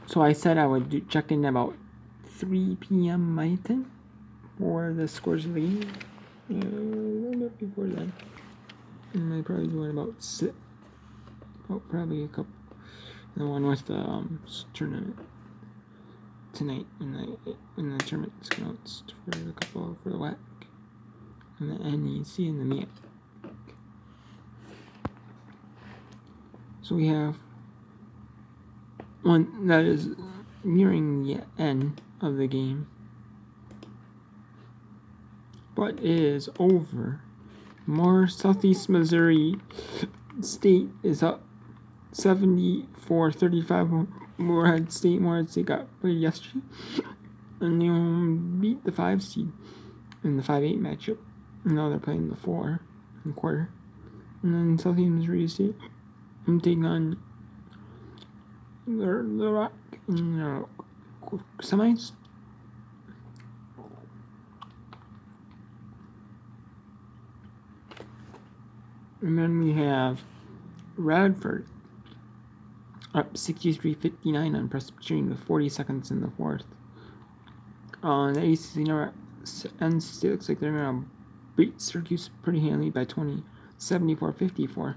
So I said I would check in about 3 p.m. my time for the scores of the game. A little bit before then. And I probably do it about 6. Oh, probably a couple. The one with the tournament tonight when the tournament's announced for the couple for the WAC and the NEC and the MEAC. So we have one that is nearing the end of the game, but it is over. Southeast Missouri State is up 74-35. Morehead State got played yesterday, and they beat the 5 seed in the 5-8 matchup. Now they're playing the 4 in the quarter, and then Southeast Missouri State taking on the Rock in the semis. And then we have Radford up 63-59 on Presbyterian with 40 seconds in the fourth. The ACC NC State looks like they're going to beat Syracuse pretty handily by 20, 74-54.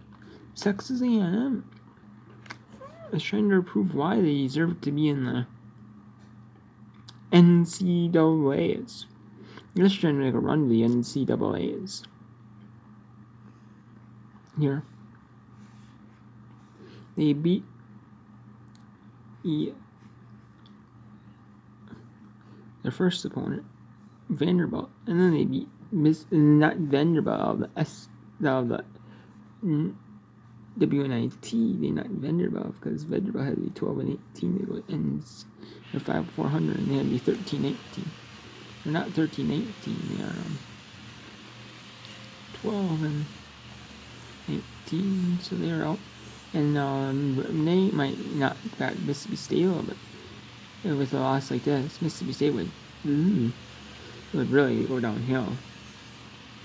Texas A&M is trying to prove why they deserve to be in the NCAAs. They're just trying to make a run to the NCAAs. Here, they beat their first opponent, Vanderbilt, and then they beat not Vanderbilt, the WNIT. They not Vanderbilt because Vanderbilt had to be 12-18. They go ends at 5-400, and they had to be 13-18. They're not 13-18. They are 12-18, so they're out. And they might not got Mississippi State, but with a loss like this, Mississippi State would really go downhill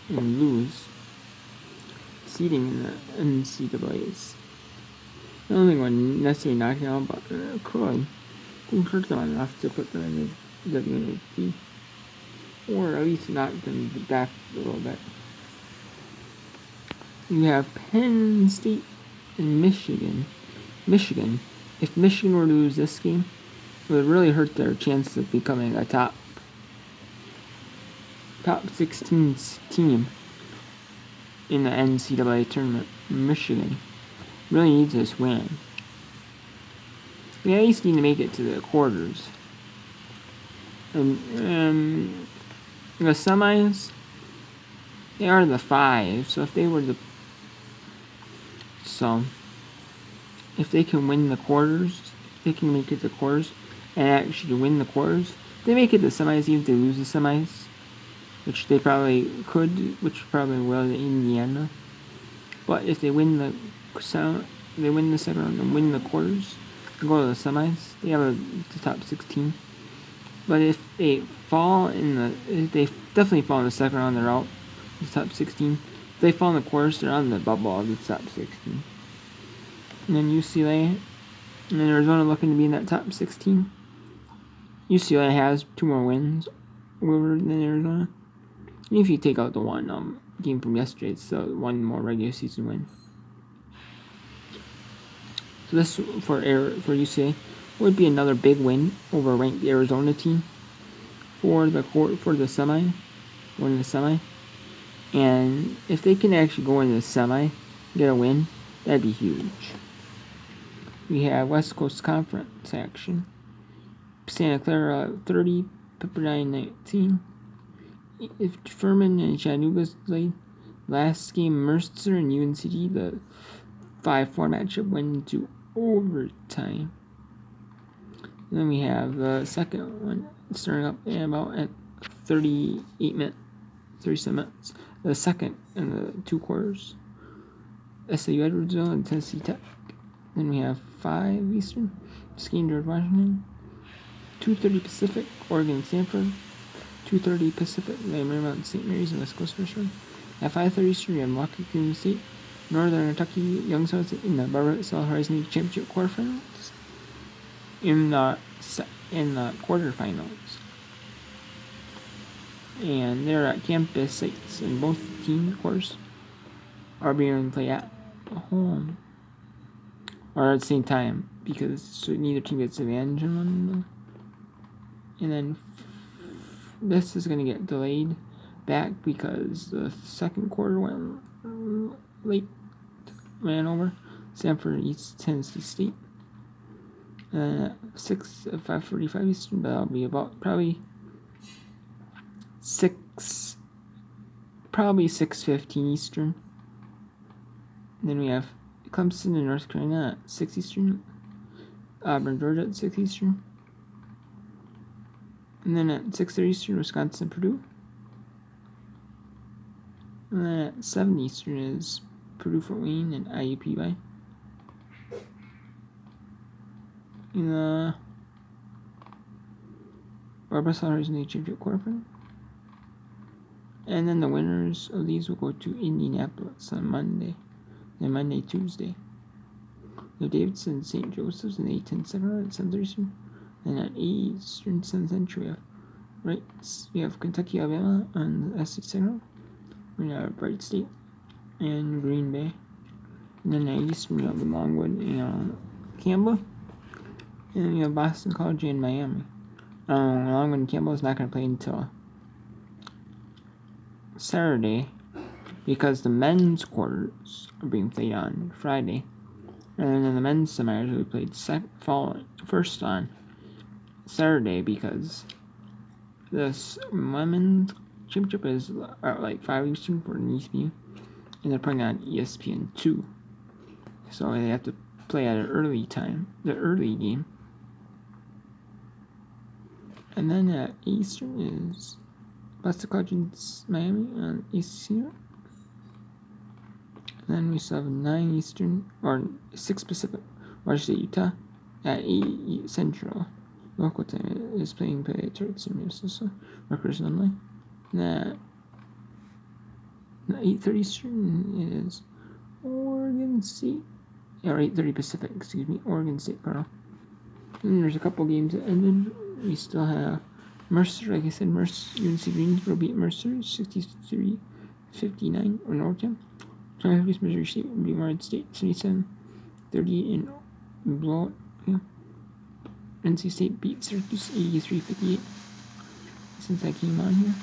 and lose seeding in the NCAAs. I don't think it would necessarily knock it out, but it could hurt them enough to put them in the WNBA, or at least knock them back a little bit. You have Penn State and Michigan. If Michigan were to lose this game, it would really hurt their chances of becoming a top 16 team in the NCAA tournament. Michigan really needs this win. They at least need to make it to the quarters. And the semis, they are the 5. So if they were the if they can win the quarters, they can make it to the quarters and actually win the quarters. They make it to the semis, even if they lose the semis, which they probably could, which probably will in Indiana. But if they win the second round and win the quarters and go to the semis, they have the top 16. But if they they definitely fall in the second round, they're out. The top 16. If they fall in the quarters, they're on the bubble of the top 16. And then UCLA and then Arizona looking to be in that top 16. UCLA has 2 more wins over than Arizona. And if you take out the one game from yesterday, it's one more regular season win. So this for UCLA would be another big win over a ranked Arizona team for the semi, going to the semi. And if they can actually go into the semi, get a win, that'd be huge. We have West Coast Conference action. Santa Clara 30, Pepperdine 19. If Furman and Chattanooga played last game, Mercer and UNCG, the 5-4 matchup went into overtime. And then we have the second one starting up at 37 minutes. The second in the 2 quarters. SAU Edwardsville and Tennessee Tech. Then we have 5 Eastern, Muskegon, George Washington. 2:30 Pacific, Oregon, Stanford. 2:30 Pacific, Marymount, St. Mary's, and West Coast First Round. At 5:30 Eastern, we have Milwaukee, Kansas State, Northern Kentucky, Youngstown in the Barbara South Horizon League Championship quarterfinals. in the quarterfinals, and they're at campus sites, and both teams, of course, are being played at home or at the same time because neither team gets advantage on one another. And then this is going to get delayed back because the second quarter went late, ran over Sanford East Tennessee State. 5:45 Eastern, but that'll be about probably 6:15 Eastern. And then we have Clemson and North Carolina at 6 Eastern, Auburn, Georgia at 6 Eastern. And then at 6:30 Eastern, Wisconsin, Purdue. And then at 7 Eastern is Purdue, Fort Wayne, and IUPUI. In the Barbados Regional Championship quarterfinal. And then the winners of these will go to Indianapolis on Monday. Then Monday, Tuesday. We have Davidson, St. Joseph's, and 8:10 second round at 7:30 Eastern. And at 8 Eastern, 7 Century, we have Kentucky, Alabama on the SEC second round. We have Bright State and Green Bay. And then at Eastern, we have the Longwood and Campbell. And then we have Boston College and Miami. Longwood and Campbell is not going to play until Saturday because the men's quarters are being played on Friday. And then the men's semis will be played first on Saturday because this women's championship is at like 5 Eastern for an ESPN, and they're playing on ESPN2. So they have to play at an early time, the early game. And then at Eastern is Boston College and Miami on ACC. Then we still have 9 Eastern, or 6 Pacific, Washington State, Utah, at 8 Central. Local time is playing Patriots and Minnesota, Rutgers online. And at 8:30 Eastern is Oregon State, or 8:30 Pacific, Oregon State, Colorado. And there's a couple games that ended. We still have Mercer, like I said, UNC Greensboro beat Mercer 63-59 or Northtown. Missouri State will beat Morehead State 77-30 in blowout. Yeah. NC State beat Syracuse 83-58 since I came on here.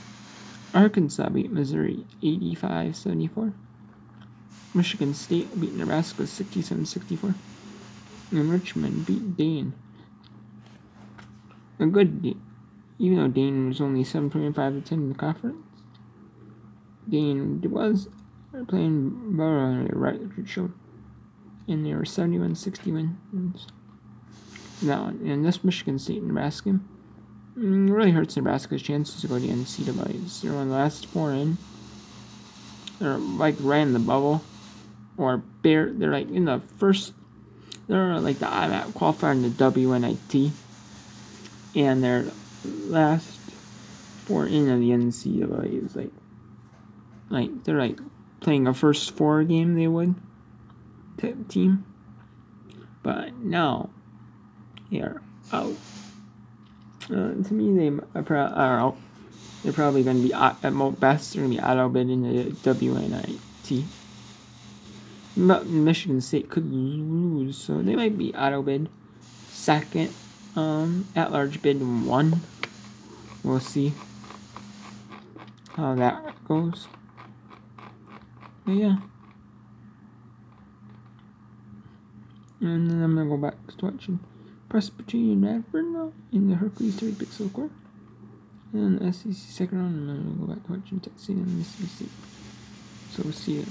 Arkansas beat Missouri 85-74. Michigan State beat Nebraska 67-64. And Richmond beat Dane. A good Dane. Even though Dane was only 7.5-10 in the conference, Dane was playing better on the right show. And they were 71-61 wins. That one. And this Michigan State and Nebraska really hurts Nebraska's chances to go to the NCAAs. They're one of the last 4 in. They're like right in the bubble. Or they're like in the first. They're like the IMAP qualifier in the WNIT. And their last 4 in of the NCAA is like they're like playing a first 4 game they would type team. But now they are out. To me, they are out. They're probably going to be at best. They're going to be auto bid in the WNIT. But Michigan State could lose, so they might be auto bid second. At large bid 1. We'll see how that goes. But yeah. And then I'm gonna go back to watching Presbyterian Radford now in the Hercules 30 pixel core. And the SEC second round, and then I'm gonna go back to watching Texas and Mississippi State. So we'll see you.